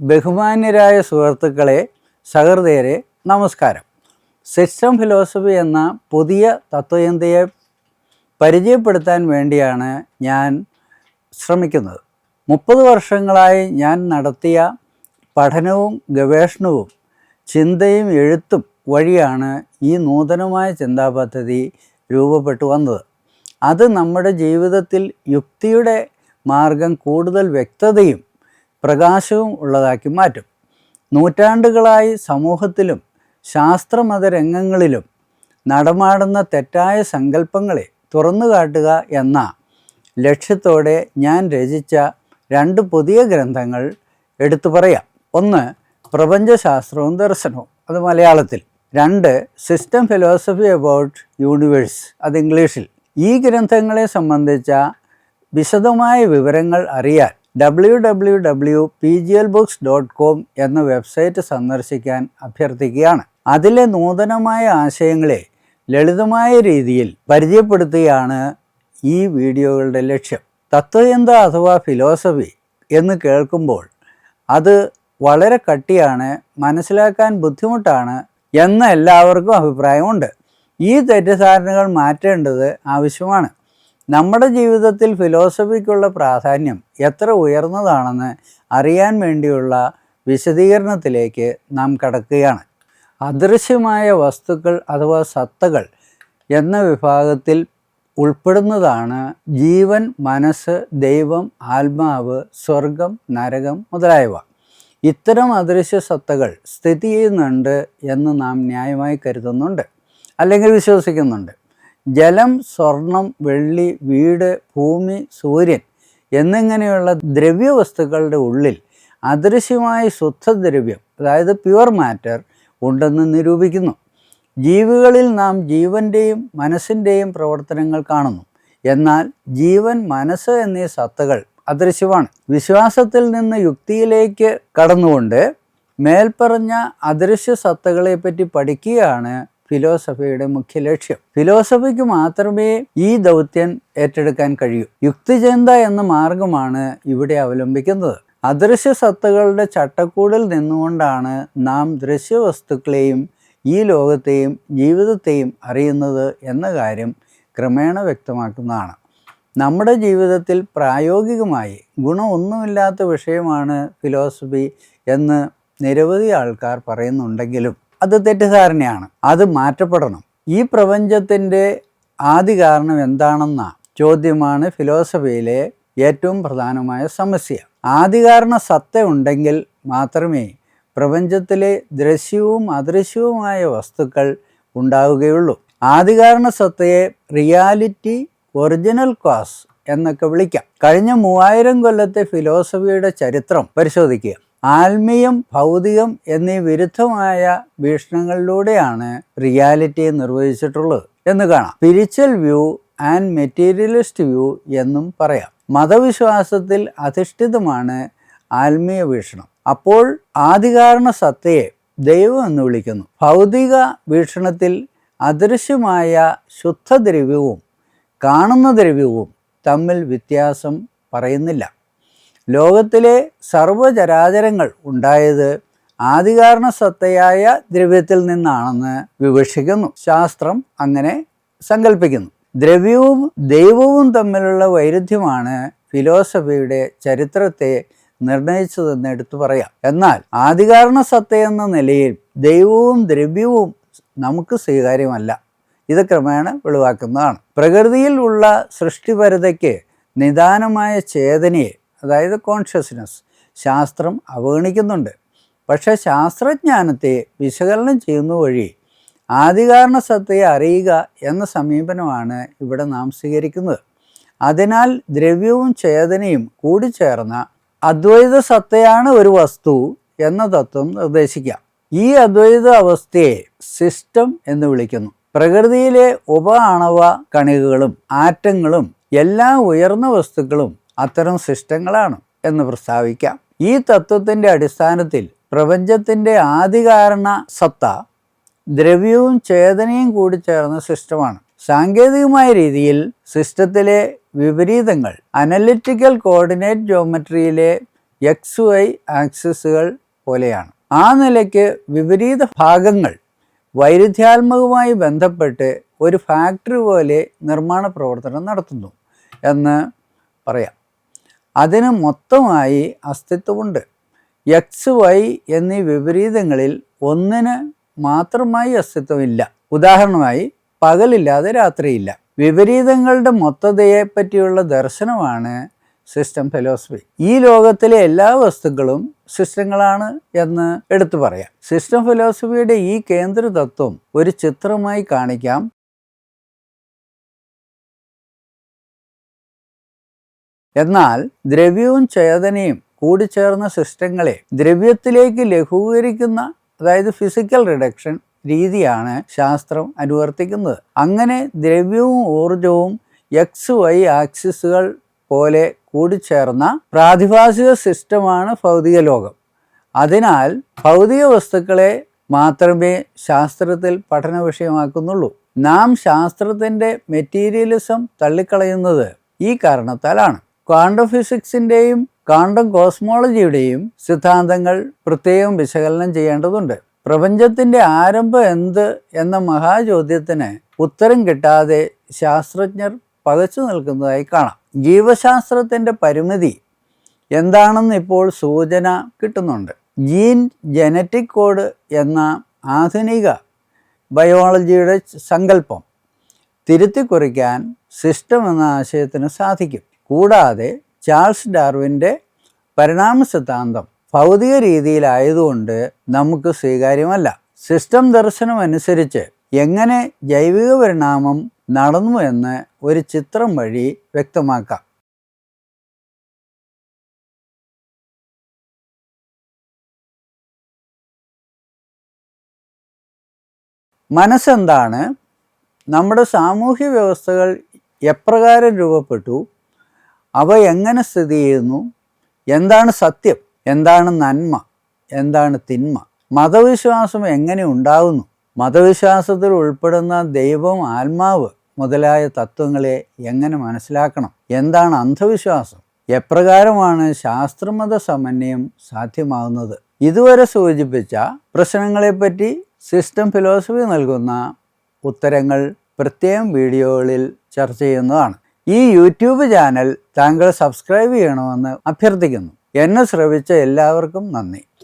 ബഹുമാന്യരായ സുഹൃത്തുക്കളെ, സഹൃദയരെ, നമസ്കാരം. സിസ്റ്റം ഫിലോസഫി എന്ന പുതിയ തത്വചിന്തയെ പരിചയപ്പെടുത്താൻ വേണ്ടിയാണ് ഞാൻ ശ്രമിക്കുന്നത്. 30 വർഷങ്ങളായി ഞാൻ നടത്തിയ പഠനവും ഗവേഷണവും ചിന്തയും എഴുത്തും വഴിയാണ് ഈ നൂതനമായ ചിന്താപദ്ധതി രൂപപ്പെട്ടു വന്നത്. അത് നമ്മുടെ ജീവിതത്തിൽ യുക്തിയുടെ മാർഗം കൂടുതൽ വ്യക്തതയും പ്രകാശവും ഉള്ളതാക്കി മാറ്റും. നൂറ്റാണ്ടുകളായി സമൂഹത്തിലും ശാസ്ത്രമത രംഗങ്ങളിലും നടമാടുന്ന തെറ്റായ സങ്കല്പങ്ങളെ തുറന്നു കാട്ടുക എന്ന ലക്ഷ്യത്തോടെ ഞാൻ രചിച്ച 2 പുതിയ ഗ്രന്ഥങ്ങൾ എടുത്തു പറയാം. 1 പ്രപഞ്ചശാസ്ത്രവും ദർശനവും, അത് മലയാളത്തിൽ. 2 സിസ്റ്റം ഫിലോസഫി അബൌട്ട് യൂണിവേഴ്സ്, അത് ഇംഗ്ലീഷിൽ. ഈ ഗ്രന്ഥങ്ങളെ സംബന്ധിച്ച വിശദമായ വിവരങ്ങൾ അറിയാൻ www.pglbooks.com എന്ന വെബ്സൈറ്റ് സന്ദർശിക്കാൻ അഭ്യർത്ഥിക്കുകയാണ്. അതിലെ നൂതനമായ ആശയങ്ങളെ ലളിതമായ രീതിയിൽ പരിചയപ്പെടുത്തുകയാണ് ഈ വീഡിയോകളുടെ ലക്ഷ്യം. തത്വചിന്ത അഥവാ ഫിലോസഫി എന്ന് കേൾക്കുമ്പോൾ അത് വളരെ കട്ടിയാണ്, മനസ്സിലാക്കാൻ ബുദ്ധിമുട്ടാണ് എന്ന് എല്ലാവർക്കും അഭിപ്രായമുണ്ട്. ഈ തെറ്റിദ്ധാരണകൾ മാറ്റേണ്ടത് ആവശ്യമാണ്. നമ്മുടെ ജീവിതത്തിൽ ഫിലോസഫിക്കുള്ള പ്രാധാന്യം എത്ര ഉയർന്നതാണെന്ന് അറിയാൻ വേണ്ടിയുള്ള വിശദീകരണത്തിലേക്ക് നാം കടക്കുകയാണ്. അദൃശ്യമായ വസ്തുക്കൾ അഥവാ സത്തകൾ എന്ന വിഭാഗത്തിൽ ഉൾപ്പെടുന്നതാണ് ജീവൻ, മനസ്സ്, ദൈവം, ആത്മാവ്, സ്വർഗം, നരകം മുതലായവ. ഇത്തരം അദൃശ്യ സത്തകൾ സ്ഥിതി ചെയ്യുന്നുണ്ട് എന്ന് നാം ന്യായമായി കരുതുന്നുണ്ട്, അല്ലെങ്കിൽ വിശ്വസിക്കുന്നുണ്ട്. ജലം, സ്വർണം, വെള്ളി, വീട്, ഭൂമി, സൂര്യൻ എന്നിങ്ങനെയുള്ള ദ്രവ്യവസ്തുക്കളുടെ ഉള്ളിൽ അദൃശ്യമായ ശുദ്ധദ്രവ്യം, അതായത് പ്യുവർ മാറ്റർ ഉണ്ടെന്ന് നിരൂപിക്കുന്നു. ജീവികളിൽ നാം ജീവൻ്റെയും മനസ്സിൻ്റെയും പ്രവർത്തനങ്ങൾ കാണുന്നു. എന്നാൽ ജീവൻ, മനസ്സ് എന്നീ സത്തകൾ അദൃശ്യമാണ്. വിശ്വാസത്തിൽ നിന്ന് യുക്തിയിലേക്ക് കടന്നുകൊണ്ട് മേൽപ്പറഞ്ഞ അദൃശ്യ സത്തകളെപ്പറ്റി പഠിക്കുകയാണ് ഫിലോസഫിയുടെ മുഖ്യ ലക്ഷ്യം. ഫിലോസഫിക്ക് മാത്രമേ ഈ ദൗത്യം ഏറ്റെടുക്കാൻ കഴിയൂ. യുക്തിചിന്ത എന്ന മാർഗമാണ് ഇവിടെ അവലംബിക്കുന്നത്. അദൃശ്യ സത്തകളുടെ ചട്ടക്കൂടിൽ നിന്നുകൊണ്ടാണ് നാം ദൃശ്യവസ്തുക്കളെയും ഈ ലോകത്തെയും ജീവിതത്തെയും അറിയുന്നത് എന്ന കാര്യം ക്രമേണ വ്യക്തമാക്കുന്നതാണ്. നമ്മുടെ ജീവിതത്തിൽ പ്രായോഗികമായി ഗുണമൊന്നുമില്ലാത്ത വിഷയമാണ് ഫിലോസഫി എന്ന് നിരവധി ആൾക്കാർ പറയുന്നുണ്ടെങ്കിലും അത് തെറ്റിദ്ധാരണയാണ്. അത് മാറ്റപ്പെടണം. ഈ പ്രപഞ്ചത്തിൻ്റെ ആദി കാരണം എന്താണെന്ന ചോദ്യമാണ് ഫിലോസഫിയിലെ ഏറ്റവും പ്രധാനമായ സമസ്യ. ആദികാരണ സത്ത ഉണ്ടെങ്കിൽ മാത്രമേ പ്രപഞ്ചത്തിലെ ദൃശ്യവും അദൃശ്യവുമായ വസ്തുക്കൾ ഉണ്ടാവുകയുള്ളൂ. ആദികാരണ സത്തയെ റിയാലിറ്റി, ഒറിജിനൽ കോസ് എന്നൊക്കെ വിളിക്കാം. കഴിഞ്ഞ 3000 കൊല്ലത്തെ ഫിലോസഫിയുടെ ചരിത്രം പരിശോധിക്കുക. ആത്മീയം, ഭൗതികം എന്നീ വിരുദ്ധമായ വീക്ഷണങ്ങളിലൂടെയാണ് റിയാലിറ്റിയെ നിർവചിച്ചിട്ടുള്ളത് എന്ന് കാണാം. Spiritual view and materialist view എന്നും പറയാം. മതവിശ്വാസത്തിൽ അധിഷ്ഠിതമാണ് ആത്മീയ വീക്ഷണം. അപ്പോൾ ആദികാരണ സത്തയെ ദൈവം എന്ന് വിളിക്കുന്നു. ഭൗതിക വീക്ഷണത്തിൽ അദൃശ്യമായ ശുദ്ധദ്രവ്യവും കാണുന്ന ദ്രവ്യവും തമ്മിൽ വ്യത്യാസം പറയുന്നില്ല. ലോകത്തിലെ സർവചരാചരങ്ങൾ ഉണ്ടായത് ആദികാരണ സത്തയായ ദ്രവ്യത്തിൽ നിന്നാണെന്ന് വിവക്ഷിക്കുന്നു. ശാസ്ത്രം അങ്ങനെ സങ്കല്പിക്കുന്നു. ദ്രവ്യവും ദൈവവും തമ്മിലുള്ള വൈരുദ്ധ്യമാണ് ഫിലോസഫിയുടെ ചരിത്രത്തെ നിർണയിച്ചതെന്ന് എടുത്തു പറയാം. എന്നാൽ ആദികാരണ സത്തയെന്ന നിലയിൽ ദൈവവും ദ്രവ്യവും നമുക്ക് സ്വീകാര്യമല്ല. ഇത് ക്രമേണ വെളിവാക്കുന്നതാണ്. പ്രകൃതിയിൽ ഉള്ള സൃഷ്ടിപരതയ്ക്ക് നിദാനമായ ചേതനയെ, അതായത് കോൺഷ്യസ്നസ്, ശാസ്ത്രം അവഗണിക്കുന്നുണ്ട്. പക്ഷേ ശാസ്ത്രജ്ഞാനത്തെ വിശകലനം ചെയ്യുന്ന വഴി ആദികാരണ സത്തയെ അറിയുക എന്ന സമീപനമാണ് ഇവിടെ നാം സ്വീകരിക്കുന്നത്. അതിനാൽ ദ്രവ്യവും ചേതനയും കൂടിച്ചേർന്ന അദ്വൈത സത്തയാണ് ഒരു വസ്തു എന്ന തത്വം നിർദ്ദേശിക്കാം. ഈ അദ്വൈത അവസ്ഥയെ സിസ്റ്റം എന്ന് വിളിക്കുന്നു. പ്രകൃതിയിലെ ആണവ കണികകളും ആറ്റങ്ങളും എല്ലാ ഉയർന്ന വസ്തുക്കളും അത്തരം സിസ്റ്റങ്ങളാണ് എന്ന് പ്രസ്താവിക്കാം. ഈ തത്വത്തിൻ്റെ അടിസ്ഥാനത്തിൽ പ്രപഞ്ചത്തിൻ്റെ ആദികാരണ സത്ത ദ്രവ്യവും ചേതനയും കൂടി ചേർന്ന സിസ്റ്റമാണ്. സാങ്കേതികമായ രീതിയിൽ സിസ്റ്റത്തിലെ വിപരീതങ്ങൾ അനലിറ്റിക്കൽ കോർഡിനേറ്റ് ജോമെട്രിയിലെ XY ആക്സിസുകൾ പോലെയാണ്. ആ നിലയ്ക്ക് വിപരീത ഭാഗങ്ങൾ വൈരുദ്ധ്യാത്മകമായി ബന്ധപ്പെട്ട് ഒരു ഫാക്ടറി പോലെ നിർമ്മാണ പ്രവർത്തനം നടത്തുന്നു എന്ന് പറയാം. അതിന് മൊത്തമായി അസ്തിത്വമുണ്ട്. XY എന്നീ വിപരീതങ്ങളിൽ ഒന്നിന് മാത്രമായി അസ്തിത്വമില്ല. ഉദാഹരണമായി പകലില്ലാതെ രാത്രിയില്ല. വിപരീതങ്ങളുടെ മൊത്തതയെ പറ്റിയുള്ള ദർശനമാണ് സിസ്റ്റം ഫിലോസഫി. ഈ ലോകത്തിലെ എല്ലാ വസ്തുക്കളും സിസ്റ്റങ്ങളാണ് എന്ന് എടുത്തു പറയാം. സിസ്റ്റം ഫിലോസഫിയുടെ ഈ കേന്ദ്ര തത്വം ഒരു ചിത്രമായി കാണിക്കാം. എന്നാൽ ദ്രവ്യവും ചേതനയും കൂടിച്ചേർന്ന സിസ്റ്റങ്ങളെ ദ്രവ്യത്തിലേക്ക് ലഘൂകരിക്കുന്ന, അതായത് ഫിസിക്കൽ റിഡക്ഷൻ രീതിയാണ് ശാസ്ത്രം അനുവർത്തിക്കുന്നത്. അങ്ങനെ ദ്രവ്യവും ഊർജവും XY ആക്സിസുകൾ പോലെ കൂടിച്ചേർന്ന പ്രാതിഭാസിക സിസ്റ്റമാണ് ഭൗതിക ലോകം. അതിനാൽ ഭൗതിക വസ്തുക്കളെ മാത്രമേ ശാസ്ത്രത്തിൽ പഠന വിഷയമാക്കുന്നുള്ളൂ. നാം ശാസ്ത്രത്തിൻ്റെ മെറ്റീരിയലിസം തള്ളിക്കളയുന്നത് ഈ കാരണത്താലാണ്. ക്വാണ്ടം ഫിസിക്സിൻ്റെയും ക്വാണ്ടം കോസ്മോളജിയുടെയും സിദ്ധാന്തങ്ങൾ പ്രത്യേകം വിശകലനം ചെയ്യേണ്ടതുണ്ട്. പ്രപഞ്ചത്തിൻ്റെ ആരംഭം എന്ത് എന്ന മഹാചോദ്യത്തിന് ഉത്തരം കിട്ടാതെ ശാസ്ത്രജ്ഞർ പകച്ചു നിൽക്കുന്നതായി കാണാം. ജീവശാസ്ത്രത്തിൻ്റെ പരിമിതി എന്താണെന്ന് ഇപ്പോൾ സൂചന കിട്ടുന്നുണ്ട്. ജീൻ ജനറ്റിക് കോഡ് എന്ന ആധുനിക ബയോളജിയുടെ സങ്കല്പം തിരുത്തിക്കുറിക്കാൻ സിസ്റ്റം എന്ന ആശയത്തിന് സാധിക്കും. കൂടാതെ ചാൾസ് ഡാർവിൻ്റെ പരിണാമ സിദ്ധാന്തം ഭൗതിക രീതിയിലായതുകൊണ്ട് നമുക്ക് സ്വീകാര്യമല്ല. സിസ്റ്റം ദർശനം അനുസരിച്ച് എങ്ങനെ ജൈവിക പരിണാമം നടന്നു എന്ന് ഒരു ചിത്രം വഴി വ്യക്തമാക്കാം. മനസ്സെന്താണ്? നമ്മുടെ സാമൂഹ്യ വ്യവസ്ഥകൾ എപ്രകാരം രൂപപ്പെട്ടു? അവ എങ്ങനെ സ്ഥിതി ചെയ്യുന്നു? എന്താണ് സത്യം? എന്താണ് നന്മ? എന്താണ് തിന്മ? മതവിശ്വാസം എങ്ങനെ ഉണ്ടാകുന്നു? മതവിശ്വാസത്തിൽ ഉൾപ്പെടുന്ന ദൈവം, ആത്മാവ് മുതലായ തത്വങ്ങളെ എങ്ങനെ മനസ്സിലാക്കണം? എന്താണ് അന്ധവിശ്വാസം? എപ്രകാരമാണ് ശാസ്ത്രമത സമന്വയം സാധ്യമാകുന്നത്? ഇതുവരെ സൂചിപ്പിച്ച പ്രശ്നങ്ങളെപ്പറ്റി സിസ്റ്റം ഫിലോസഫി നൽകുന്ന ഉത്തരങ്ങൾ പ്രത്യേകം വീഡിയോകളിൽ ചർച്ച ചെയ്യുന്നതാണ്. ഈ യൂട്യൂബ് ചാനൽ താങ്കൾ സബ്സ്ക്രൈബ് ചെയ്യണമെന്ന് അഭ്യർത്ഥിക്കുന്നു. എന്നെ ശ്രവിച്ച എല്ലാവർക്കും നന്ദി.